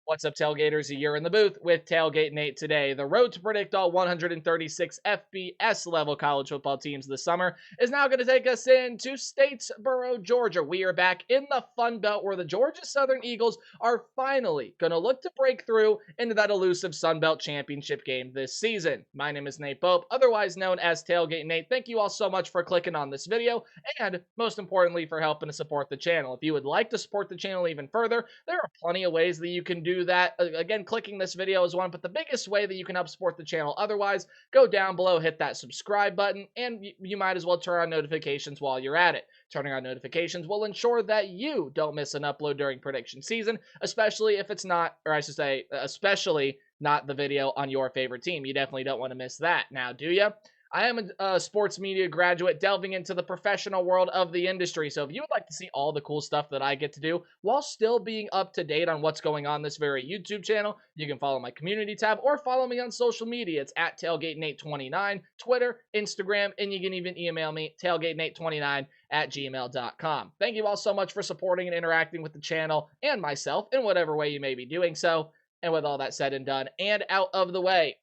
What's up, Tailgaters? A year in the booth with Tailgate Nate today. The road to predict all 136 FBS level college football teams this summer is now going to take us into Statesboro, Georgia. We are back in the Fun Belt where the Georgia Southern Eagles are finally going to look to break through into that elusive Sun Belt championship game this season. My name is Nate Pope, otherwise known as Tailgate Nate. Thank you all so much for clicking on this video and, most importantly, for helping to support the channel. If you would like to support the channel even further, there are plenty of ways that you can do that. Again, clicking this video is one, but the biggest way that you can help support the channel otherwise, go down below, hit that subscribe button, and you might as well turn on notifications while you're at it. Turning on notifications will ensure that you don't miss an upload during prediction season, especially if it's not, or I should say, especially not the video on your favorite team. You definitely don't want to miss that. Now, do you? I am a sports media graduate delving into the professional world of the industry. So if you would like to see all the cool stuff that I get to do while still being up to date on what's going on this very YouTube channel, you can follow my community tab or follow me on social media. It's at TailgateNate29, Twitter, Instagram, and you can even email me, tailgatenate29@gmail.com. Thank you all so much for supporting and interacting with the channel and myself in whatever way you may be doing so. And with all that said and done and out of the way,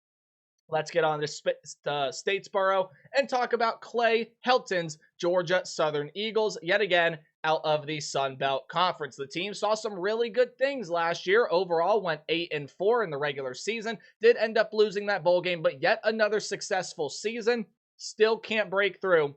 let's get on to Statesboro and talk about Clay Helton's Georgia Southern Eagles, yet again, out of the Sun Belt Conference. The team saw some really good things last year. Overall, went 8-4 in the regular season. Did end up losing that bowl game, but yet another successful season. Still can't break through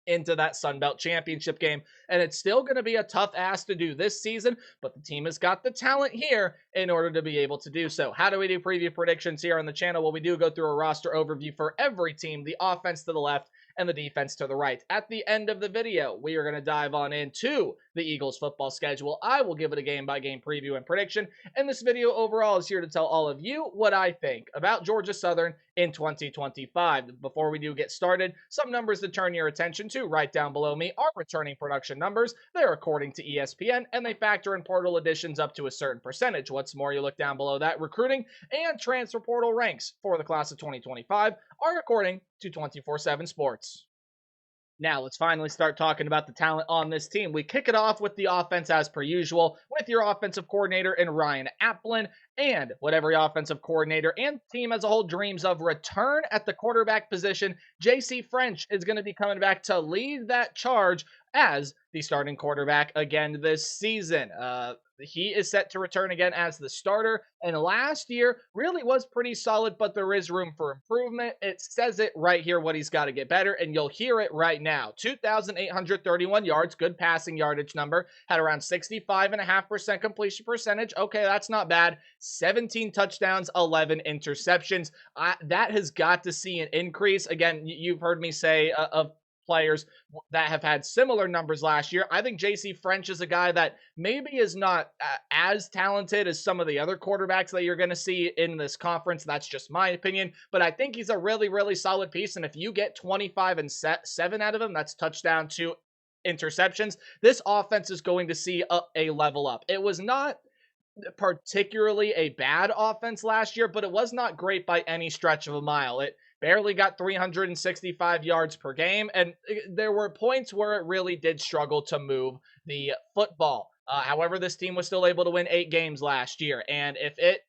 into that Sun Belt championship game. And it's still going to be a tough ask to do this season, but the team has got the talent here in order to be able to do so. How do we do preview predictions here on the channel? Well, we do go through a roster overview for every team, the offense to the left and the defense to the right. At the end of the video, we are going to dive on into the Eagles football schedule. I will give it a game-by-game preview and prediction, and this video overall is here to tell all of you what I think about Georgia Southern in 2025. Before we do get started, some numbers to turn your attention to right down below me are returning production numbers. They're according to ESPN, and they factor in portal additions up to a certain percentage. What's more, you look down below that, recruiting and transfer portal ranks for the class of 2025 are according to 24/7 Sports. Now, let's finally start talking about the talent on this team. We kick it off with the offense as per usual with your offensive coordinator in Ryan Applin, and what every offensive coordinator and team as a whole dreams of, return at the quarterback position. JC French is going to be coming back to lead that charge as the starting quarterback again this season. He is set to return again as the starter, and last year really was pretty solid, but there is room for improvement. It says it right here what he's got to get better, and you'll hear it right now. 2,831 yards, good passing yardage number, had around 65.5% completion percentage. Okay, that's not bad. 17 touchdowns, 11 interceptions. That has got to see an increase. Again, you've heard me say of players that have had similar numbers last year. I think JC French is a guy that maybe is not as talented as some of the other quarterbacks that you're going to see in this conference. That's just my opinion, but I think he's a really, really solid piece. And if you get 25 and 7 out of him, that's touchdown to interceptions, this offense is going to see a level up. It was not particularly a bad offense last year, but it was not great by any stretch of a mile. It barely got 365 yards per game, and there were points where it really did struggle to move the football. However, this team was still able to win 8 games last year, and if it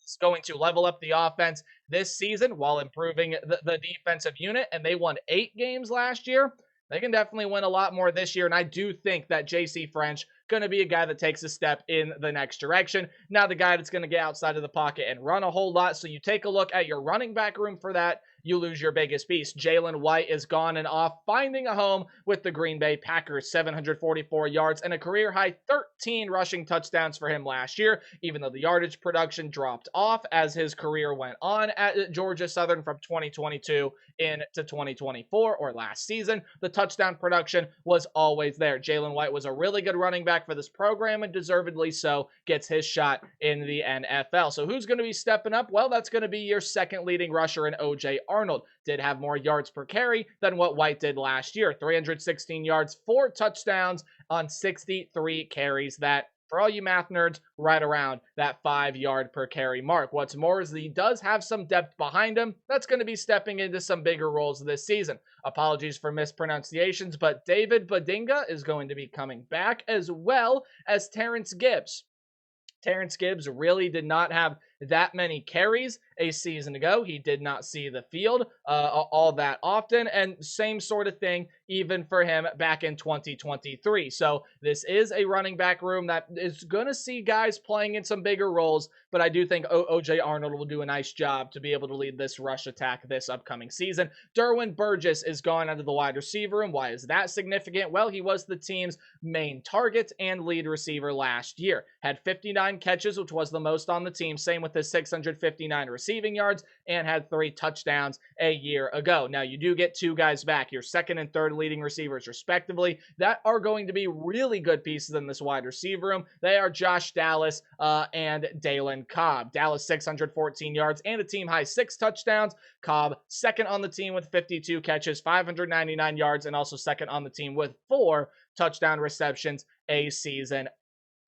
is going to level up the offense this season while improving the defensive unit, and they won 8 games last year, they can definitely win a lot more this year, and I do think that JC French going to be a guy that takes a step in the next direction. Now, the guy that's going to get outside of the pocket and run a whole lot. So you take a look at your running back room for that, you lose your biggest piece. Jalen White is gone and off, finding a home with the Green Bay Packers. 744 yards and a career-high 13 rushing touchdowns for him last year, even though the yardage production dropped off as his career went on at Georgia Southern from 2022 into 2024, or last season. The touchdown production was always there. Jalen White was a really good running back for this program, and deservedly so, gets his shot in the NFL. So who's going to be stepping up? Well, that's going to be your second leading rusher in O.J. Arnold. Did have more yards per carry than what White did last year. 316 yards, 4 touchdowns on 63 carries. That, for all you math nerds, right around that 5-yard per carry mark. What's more is that he does have some depth behind him that's going to be stepping into some bigger roles this season. Apologies for mispronunciations, but David Badinga is going to be coming back, as well as Terrence Gibbs. Terrence Gibbs really did not have that many carries a season ago. He did not see the field all that often, and same sort of thing even for him back in 2023. So this is a running back room that is going to see guys playing in some bigger roles, but I do think OJ Arnold will do a nice job to be able to lead this rush attack this upcoming season. Derwin Burgess is gone out of the wide receiver room. Why is that significant? Well, he was the team's main target and lead receiver last year. Had 59 catches, which was the most on the team. Same with his 659 receiving yards, and had 3 touchdowns a year ago. Now, you do get 2 guys back, your second and third leading receivers, respectively, that are going to be really good pieces in this wide receiver room. They are Josh Dallas and Dalen Cobb. Dallas, 614 yards and a team high 6 touchdowns. Cobb, second on the team with 52 catches, 599 yards, and also second on the team with 4 touchdown receptions a season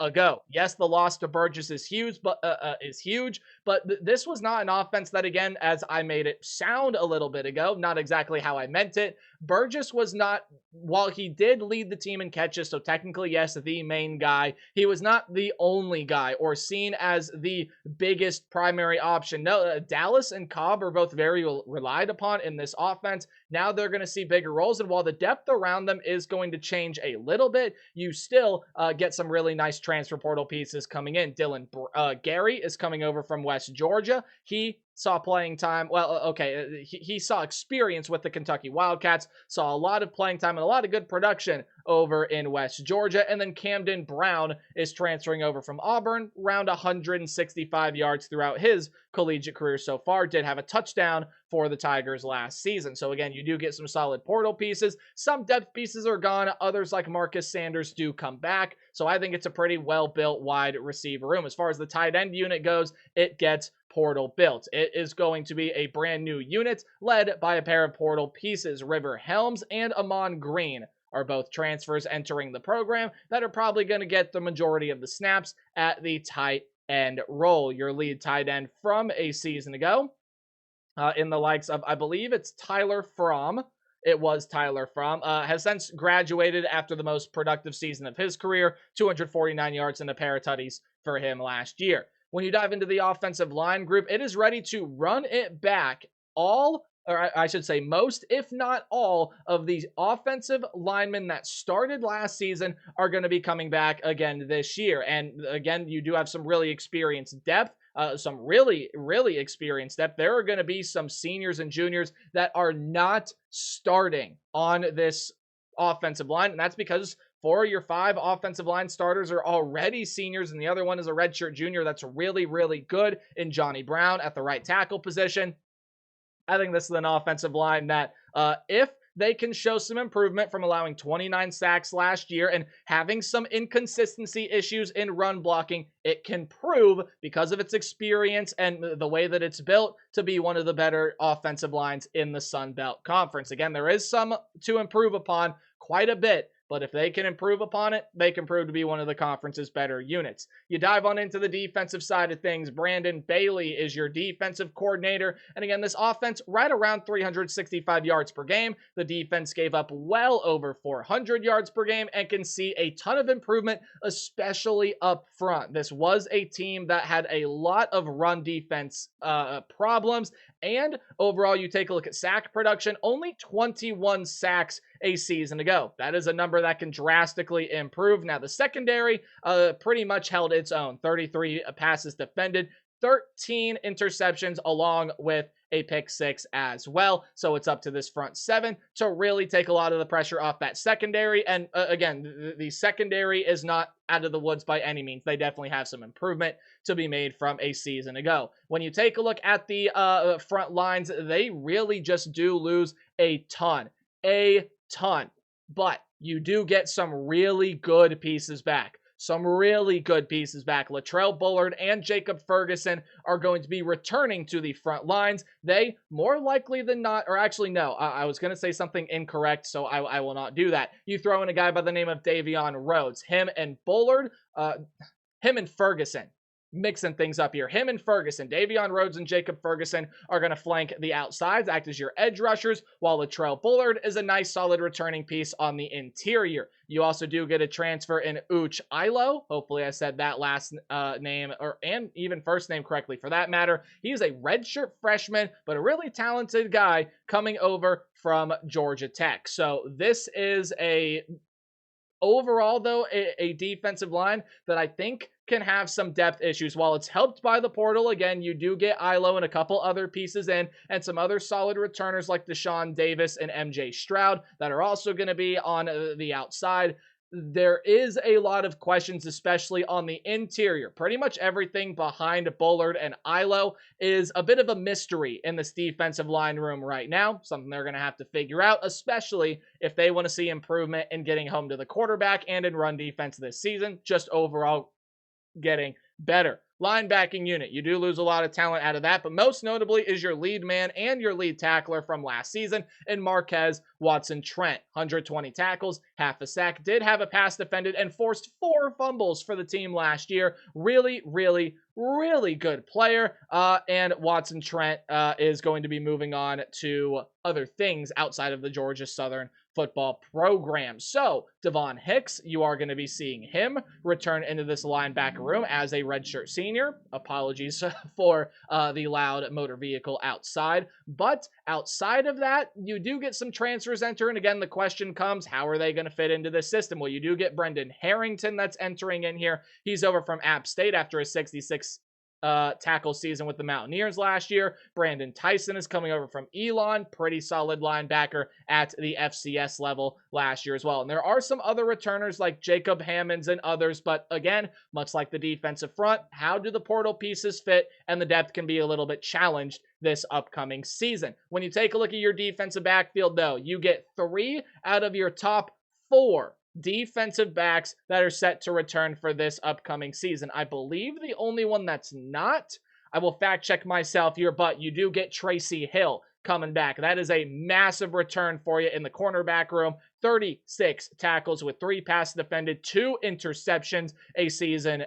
ago. Yes, the loss to Burgess is huge, but this was not an offense that, again, as I made it sound a little bit ago, not exactly how I meant it. Burgess was not, while he did lead the team in catches, so technically, yes, the main guy, he was not the only guy or seen as the biggest primary option. No, Dallas and Cobb are both very relied upon in this offense. Now they're going to see bigger roles, and while the depth around them is going to change a little bit, you still get some really nice transfer portal pieces coming in. Gary is coming over from West Georgia. He saw playing time. Well, okay, he saw experience with the Kentucky Wildcats, saw a lot of playing time and a lot of good production over in West Georgia. And then Camden Brown is transferring over from Auburn, around 165 yards throughout his collegiate career so far. Did have a touchdown for the Tigers last season. So again, you do get some solid portal pieces. Some depth pieces are gone. Others like Marcus Sanders do come back. So I think it's a pretty well-built wide receiver room. As far as the tight end unit goes, it gets portal built. It is going to be a brand new unit led by a pair of portal pieces. River Helms and Amon Green are both transfers entering the program that are probably going to get the majority of the snaps at the tight end role. Your lead tight end from a season ago in the likes of, I believe it's Tyler Fromm. It was Tyler Fromm, has since graduated after the most productive season of his career, 249 yards and a pair of tutties for him last year. When you dive into the offensive line group, it is ready to run it back. I should say most, if not all, of the offensive linemen that started last season are going to be coming back again this year. And again, you do have some really experienced depth. Some really, really experienced depth. There are going to be some seniors and juniors that are not starting on this offensive line, and that's because 4 of your 5 offensive line starters are already seniors, and the other one is a redshirt junior that's really, really good in Johnny Brown at the right tackle position. I think this is an offensive line that, if they can show some improvement from allowing 29 sacks last year and having some inconsistency issues in run blocking, it can prove, because of its experience and the way that it's built, to be one of the better offensive lines in the Sun Belt Conference. Again, there is some to improve upon, quite a bit, but if they can improve upon it, they can prove to be one of the conference's better units. You dive on into the defensive side of things. Brandon Bailey is your defensive coordinator. And again, this offense right around 365 yards per game. The defense gave up well over 400 yards per game and can see a ton of improvement, especially up front. This was a team that had a lot of run defense problems. And overall, you take a look at sack production, only 21 sacks a season ago. That is a number that can drastically improve. Now, the secondary pretty much held its own. 33 passes defended, 13 interceptions, along with a pick 6 as well. So it's up to this front 7 to really take a lot of the pressure off that secondary. And again, the secondary is not out of the woods by any means. They definitely have some improvement to be made from a season ago. When you take a look at the front lines, they really just do lose a ton. But you do get some really good pieces back. Latrell Bullard and Jacob Ferguson are going to be returning to the front lines. They, more likely than not, or actually, no, I was going to say something incorrect, so I will not do that. You throw in a guy by the name of Davion Rhodes. Him and Ferguson mixing things up here. Him and Ferguson, Davion Rhodes and Jacob Ferguson are going to flank the outsides, act as your edge rushers, while Latrell Bullard is a nice solid returning piece on the interior. You also do get a transfer in Uch Ilo. Hopefully I said that last name and even first name correctly for that matter. He's a redshirt freshman, but a really talented guy coming over from Georgia Tech. So this is overall, though, a defensive line that I think can have some depth issues. While it's helped by the portal, again, you do get Ilo and a couple other pieces in, and some other solid returners like Deshaun Davis and MJ Stroud that are also going to be on the outside. There is a lot of questions, especially on the interior. Pretty much everything behind Bullard and Ilo is a bit of a mystery in this defensive line room right now. Something they're going to have to figure out, especially if they want to see improvement in getting home to the quarterback and in run defense this season. Just overall getting better. Linebacking unit, you do lose a lot of talent out of that, but most notably is your lead man and your lead tackler from last season in Marquez Watson-Trent. 120 tackles, half a sack, did have a pass defended, and forced 4 fumbles for the team last year. Really, really, really good player, and Watson-Trent is going to be moving on to other things outside of the Georgia Southern football program. So, Devon Hicks, you are going to be seeing him return into this linebacker room as a redshirt senior. Apologies for the loud motor vehicle outside. But outside of that, you do get some transfers enter. And again, the question comes, how are they going to fit into this system? Well, you do get Brendan Harrington that's entering in here. He's over from App State after a 66 tackle season with the Mountaineers last year. Brandon Tyson is coming over from Elon, pretty solid linebacker at the FCS level last year as well. And there are some other returners like Jacob Hammonds and others, but again, much like the defensive front, how do the portal pieces fit? And the depth can be a little bit challenged this upcoming season. When you take a look at your defensive backfield, though, you get 3 out of your top 4 defensive backs that are set to return for this upcoming season. I believe the only one that's not, I will fact check myself here, but you do get Tracy Hill coming back. That is a massive return for you in the cornerback room. 36 tackles with 3 passes defended, 2 interceptions a season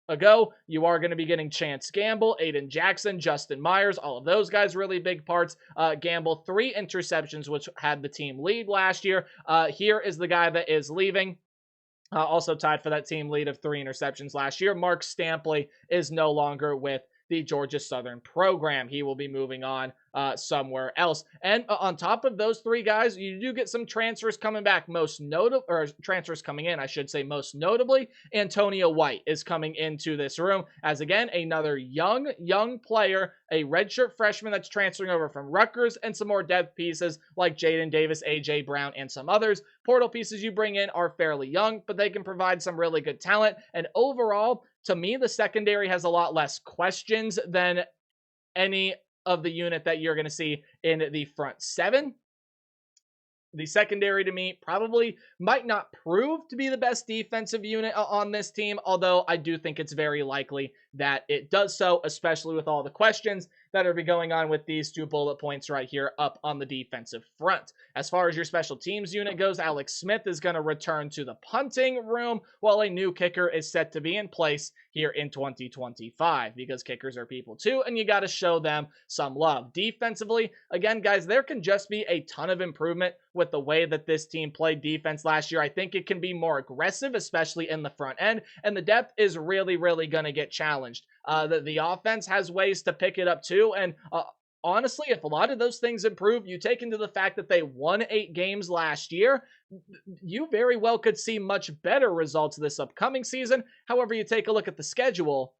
ago. You are going to be getting Chance Gamble, Aiden Jackson, Justin Myers, all of those guys really big parts. Gamble, 3 interceptions, which had the team lead last year. Here is the guy that is leaving. Also tied for that team lead of 3 interceptions last year. Mark Stampley is no longer with the Georgia Southern program. He will be moving on somewhere else. And on top of those 3 guys, you do get some transfers coming back. Transfers coming in, I should say. Most notably, Antonio White is coming into this room as, again, another young player, a redshirt freshman that's transferring over from Rutgers, and some more depth pieces like Jaden Davis, A.J. Brown, and some others. Portal pieces you bring in are fairly young, but they can provide some really good talent. And overall, to me, the secondary has a lot less questions than any of the unit that you're going to see in the front 7. The secondary, to me, probably might not prove to be the best defensive unit on this team, although I do think it's very likely that it does so, especially with all the questions that are going on with these 2 bullet points right here up on the defensive front. As far as your special teams unit goes, Alex Smith is going to return to the punting room, while a new kicker is set to be in place here in 2025, because kickers are people too, and you got to show them some love. Defensively, again, guys, there can just be a ton of improvement with the way that this team played defense last year. I think it can be more aggressive, especially in the front end, and the depth is really, really going to get challenged. The offense has ways to pick it up too, and honestly, if a lot of those things improve, you take into the fact that they won 8 games last year, you very well could see much better results this upcoming season. However, you take a look at the schedule,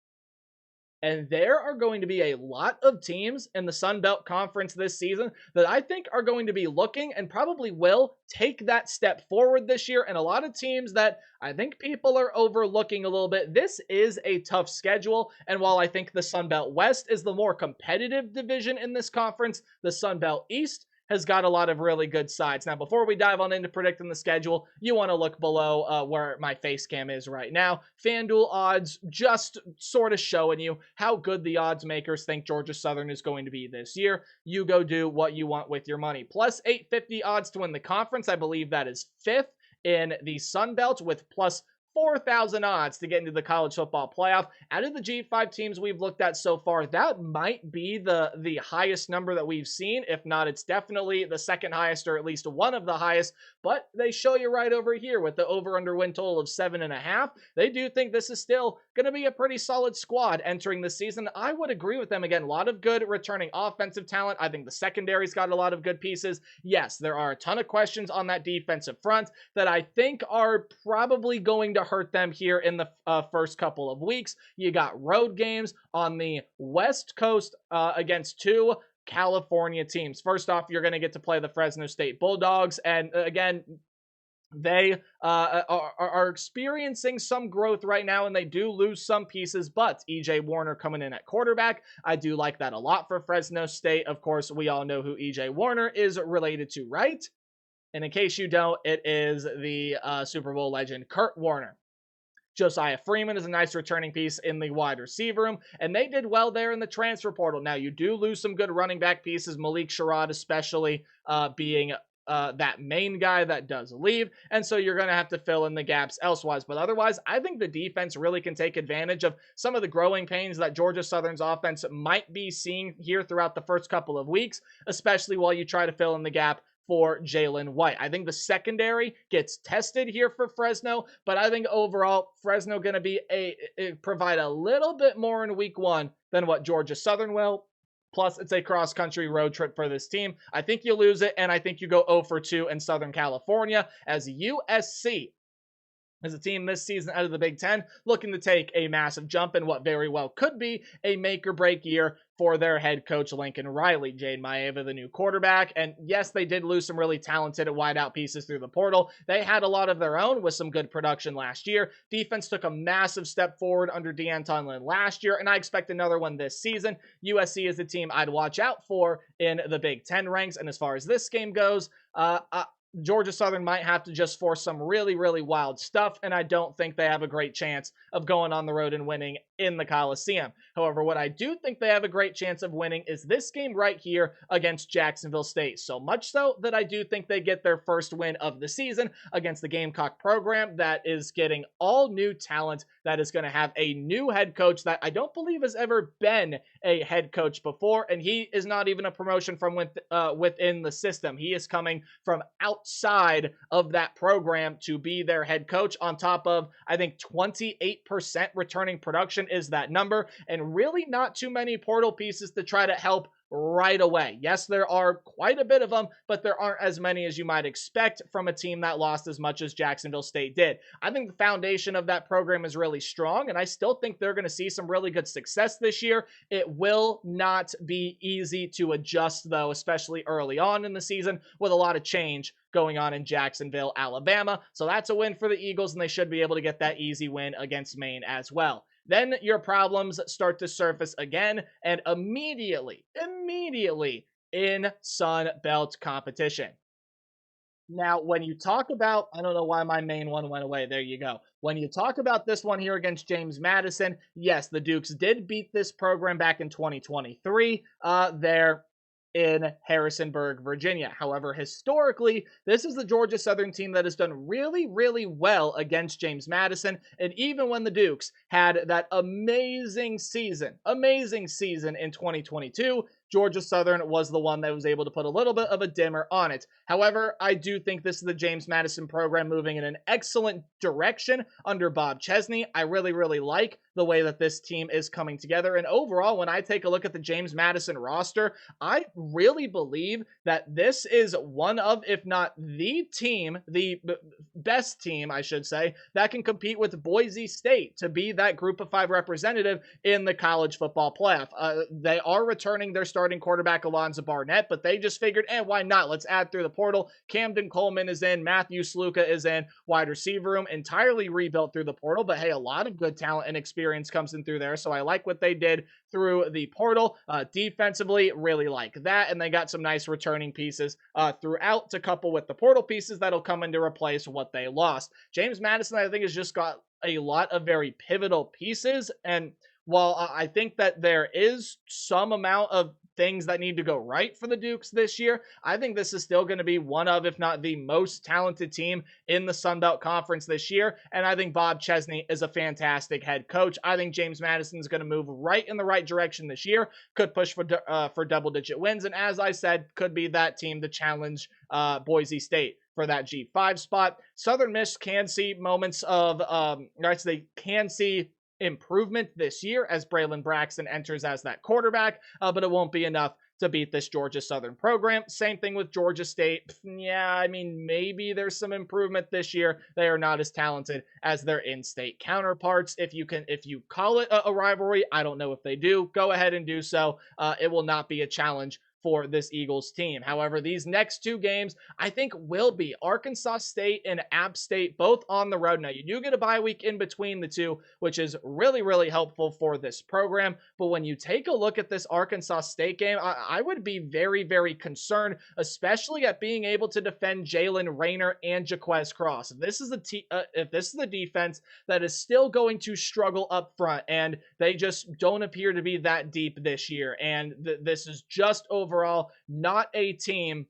and there are going to be a lot of teams in the Sun Belt Conference this season that I think are going to be looking and probably will take that step forward this year. And a lot of teams that I think people are overlooking a little bit. This is a tough schedule. And while I think the Sun Belt West is the more competitive division in this conference, the Sun Belt East has got a lot of really good sides. Now, before we dive on into predicting the schedule, you want to look below where my face cam is right now. FanDuel odds just sort of showing you how good the odds makers think Georgia Southern is going to be this year. You go do what you want with your money. Plus 850 odds to win the conference. I believe that is 5th in the Sun Belt with plus 4,000 odds to get into the college football playoff. Out of the G5 teams we've looked at so far, that might be the highest number that we've seen. If not, it's definitely the second highest, or at least one of the highest. But they show you right over here with the over-under win total of 7.5. They do think this is still going to be a pretty solid squad entering the season. I would agree with them. Again, a lot of good returning offensive talent. I think the secondary's got a lot of good pieces. Yes, there are a ton of questions on that defensive front that I think are probably going to hurt them here in the first couple of weeks. You got road games on the West Coast against two California teams. First off, you're going to get to play the Fresno State Bulldogs, and again, they are experiencing some growth right now, and they do lose some pieces, but E.J. Warner coming in at quarterback, I do like that a lot for Fresno State. Of course, we all know who E.J. Warner is related to, right? And in case you don't, it is the Super Bowl legend Kurt Warner. Josiah Freeman is a nice returning piece in the wide receiver room, and they did well there in the transfer portal. Now, you do lose some good running back pieces, Malik Sherrod especially being that main guy that does leave, and so you're going to have to fill in the gaps elsewise. But otherwise, I think the defense really can take advantage of some of the growing pains that Georgia Southern's offense might be seeing here throughout the first couple of weeks, especially while you try to fill in the gap for Jalen White. I think the secondary gets tested here for Fresno, but I think overall Fresno going to be provide a little bit more in week one than what Georgia Southern will. Plus, it's a cross-country road trip for this team. I think you lose it, and I think you go 0 for 2 in Southern California, as USC is a team this season out of the Big Ten looking to take a massive jump in what very well could be a make-or-break year for their head coach, Lincoln Riley. Jade Maeva, the new quarterback. And yes, they did lose some really talented wideout pieces through the portal. They had a lot of their own with some good production last year. Defense took a massive step forward under DeAnton Lynn last year, and I expect another one this season. USC is the team I'd watch out for in the Big Ten ranks. And as far as this game goes, Georgia Southern might have to just force some really, really wild stuff, and I don't think they have a great chance of going on the road and winning in the Coliseum. However, what I do think they have a great chance of winning is this game right here against Jacksonville State. So much so that I do think they get their first win of the season against the Gamecock program that is getting all new talent, that is going to have a new head coach that I don't believe has ever been a head coach before, and he is not even a promotion from within the system. He is coming from outside of that program to be their head coach, on top of, I think, 28% returning production is that number, and really not too many portal pieces to try to help right away. Yes, there are quite a bit of them, but there aren't as many as you might expect from a team that lost as much as Jacksonville State did. I think the foundation of that program is really strong, and I still think they're going to see some really good success this year. It will not be easy to adjust, though, especially early on in the season with a lot of change going on in Jacksonville, Alabama. So that's a win for the Eagles, and they should be able to get that easy win against Maine as well. Then your problems start to surface again, and immediately in Sun Belt competition. Now, when you talk about, I don't know why my main one went away. There you go. When you talk about this one here against James Madison, yes, the Dukes did beat this program back in 2023. They're in Harrisonburg, Virginia. However, historically, this is the Georgia Southern team that has done really, really well against James Madison. And even when the Dukes had that amazing season in 2022, Georgia Southern was the one that was able to put a little bit of a dimmer on it. However, I do think this is the James Madison program moving in an excellent direction under Bob Chesney. I really, really like the way that this team is coming together. And overall, when I take a look at the James Madison roster, I really believe that this is one of, if not the team, the best team, I should say, that can compete with Boise State to be that Group of 5 representative in the college football playoff. They are returning their starting quarterback, Alonzo Barnett, but they just figured, why not? Let's add through the portal. Camden Coleman is in. Matthew Sluka is in. Wide receiver room entirely rebuilt through the portal, but hey, a lot of good talent and experience comes in through there, so I like what they did through the portal. Defensively, really like that, and they got some nice returning pieces throughout to couple with the portal pieces that'll come in to replace what they lost. James Madison, I think, has just got a lot of very pivotal pieces, and while I think that there is some amount of things that need to go right for the Dukes this year, I think this is still going to be one of, if not the most talented team in the Sun Belt Conference this year. And I think Bob Chesney is a fantastic head coach. I think James Madison is going to move right in the right direction this year, could push for double-digit wins, and as I said, could be that team to challenge Boise State for that G5 spot. Southern Miss can see moments of, they can see improvement this year as Braylon Braxton enters as that quarterback, but it won't be enough to beat this Georgia Southern program. Same thing with Georgia State. Yeah, I mean, maybe there's some improvement this year. They are not as talented as their in-state counterparts. If you call it a rivalry, I don't know if they do. Go ahead and do so. It will not be a challenge for this Eagles team. However, these next two games, I think, will be Arkansas State and App State, both on the road. Now, you do get a bye week in between the two, which is really, really helpful for this program. But when you take a look at this Arkansas State game, I would be very, very concerned, especially at being able to defend Jalen Rayner and Jaquez Cross. If this is the defense that is still going to struggle up front, and they just don't appear to be that deep this year, and this is just overall not a team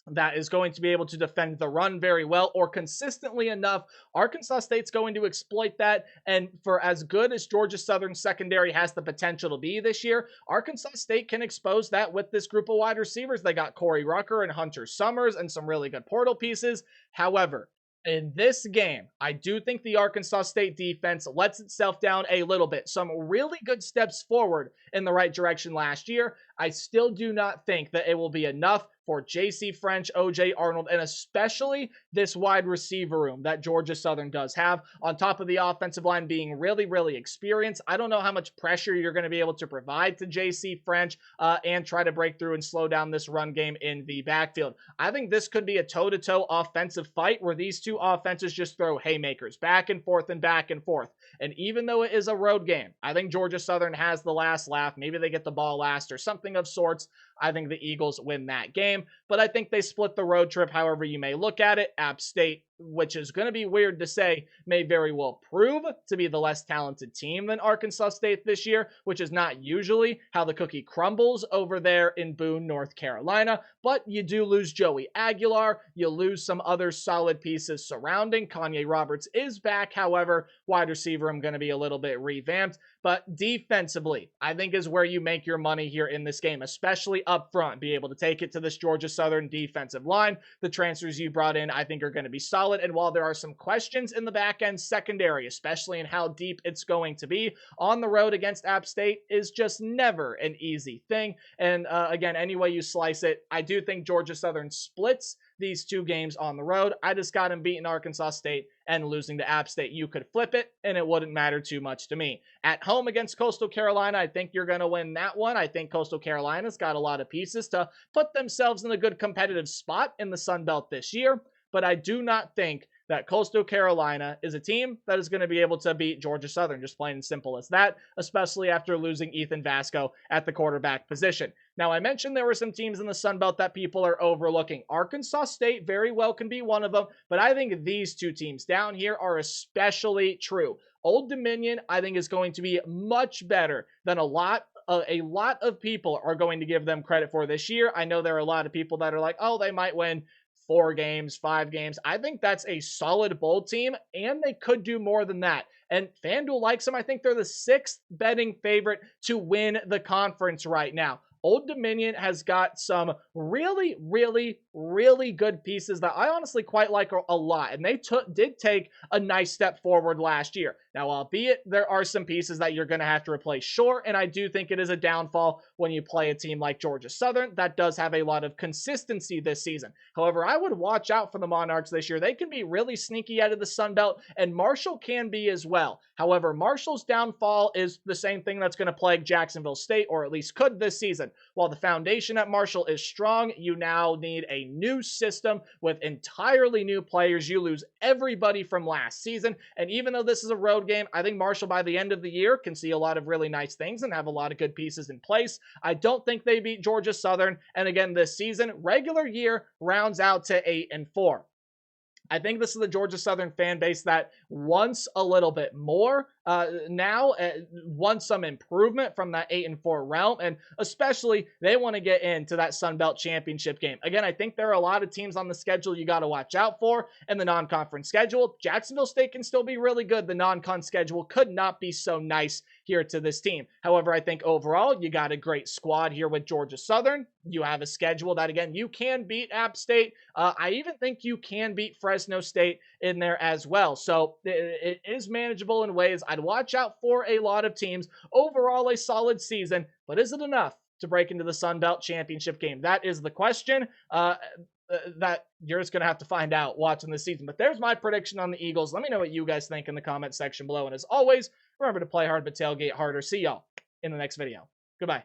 that is going to be able to defend the run very well or consistently enough. Arkansas State's going to exploit that, and for as good as Georgia Southern secondary has the potential to be this year, Arkansas State can expose that with this group of wide receivers. They got Corey Rucker and Hunter Summers and some really good portal pieces. However, in this game, I do think the Arkansas State defense lets itself down a little bit. Some really good steps forward in the right direction last year. I still do not think that it will be enough for J.C. French, O.J. Arnold, and especially this wide receiver room that Georgia Southern does have, on top of the offensive line being really, really experienced. I don't know how much pressure you're going to be able to provide to J.C. French and try to break through and slow down this run game in the backfield. I think this could be a toe-to-toe offensive fight where these two offenses just throw haymakers back and forth and back and forth. And even though it is a road game, I think Georgia Southern has the last laugh. Maybe they get the ball last or something of sorts. I think the Eagles win that game, but I think they split the road trip however you may look at it. App State, which is going to be weird to say, may very well prove to be the less talented team than Arkansas State this year, which is not usually how the cookie crumbles over there in Boone, North Carolina. But you do lose Joey Aguilar. You lose some other solid pieces surrounding. Kanye Roberts is back, however. Wide receiver, I'm going to be a little bit revamped. But defensively, I think is where you make your money here in this game, especially up front. Be able to take it to this Georgia Southern defensive line. The transfers you brought in, I think, are going to be solid. And while there are some questions in the back end secondary, especially in how deep it's going to be, on the road against App State is just never an easy thing. And again, any way you slice it, I do think Georgia Southern splits these two games on the road. I just got him beating Arkansas State and losing to App State. You could flip it, and it wouldn't matter too much to me. At home against Coastal Carolina, I think you're going to win that one. I think Coastal Carolina's got a lot of pieces to put themselves in a good competitive spot in the Sun Belt this year, but I do not think that Coastal Carolina is a team that is going to be able to beat Georgia Southern, just plain and simple as that, especially after losing Ethan Vasco at the quarterback position. Now, I mentioned there were some teams in the Sun Belt that people are overlooking. Arkansas State very well can be one of them, but I think these two teams down here are especially true. Old Dominion, I think, is going to be much better than a lot of people are going to give them credit for this year. I know there are a lot of people that are like, oh, they might win 4 games, 5 games. I think that's a solid bowl team, and they could do more than that. And FanDuel likes them. I think they're the 6th betting favorite to win the conference right now. Old Dominion has got some really, really, really good pieces that I honestly quite like a lot. And they did take a nice step forward last year. Now, albeit there are some pieces that you're going to have to replace short, and I do think it is a downfall when you play a team like Georgia Southern that does have a lot of consistency this season. However, I would watch out for the Monarchs this year. They can be really sneaky out of the Sun Belt, and Marshall can be as well. However, Marshall's downfall is the same thing that's going to plague Jacksonville State, or at least could this season. While the foundation at Marshall is strong, you now need a new system with entirely new players. You lose everybody from last season, and even though this is a road game, I think Marshall by the end of the year can see a lot of really nice things and have a lot of good pieces in place. I don't think they beat Georgia Southern, and again this season, regular year rounds out to 8-4. I think this is the Georgia Southern fan base that wants a little bit more now want some improvement from that 8-4 realm, and especially they want to get into that Sun Belt championship game. Again, I think there are a lot of teams on the schedule you got to watch out for in the non-conference schedule. Jacksonville State can still be really good. The non-con schedule could not be so nice here to this team. However, I think overall you got a great squad here with Georgia Southern. You have a schedule that, again, you can beat App State. I even think you can beat Fresno State in there as well. So it is manageable in ways. I'd watch out for a lot of teams. Overall, a solid season, but is it enough to break into the Sun Belt Championship game? That is the question. That you're just going to have to find out watching this season. But there's my prediction on the Eagles. Let me know what you guys think in the comment section below. And as always, remember to play hard but tailgate harder. See y'all in the next video. Goodbye.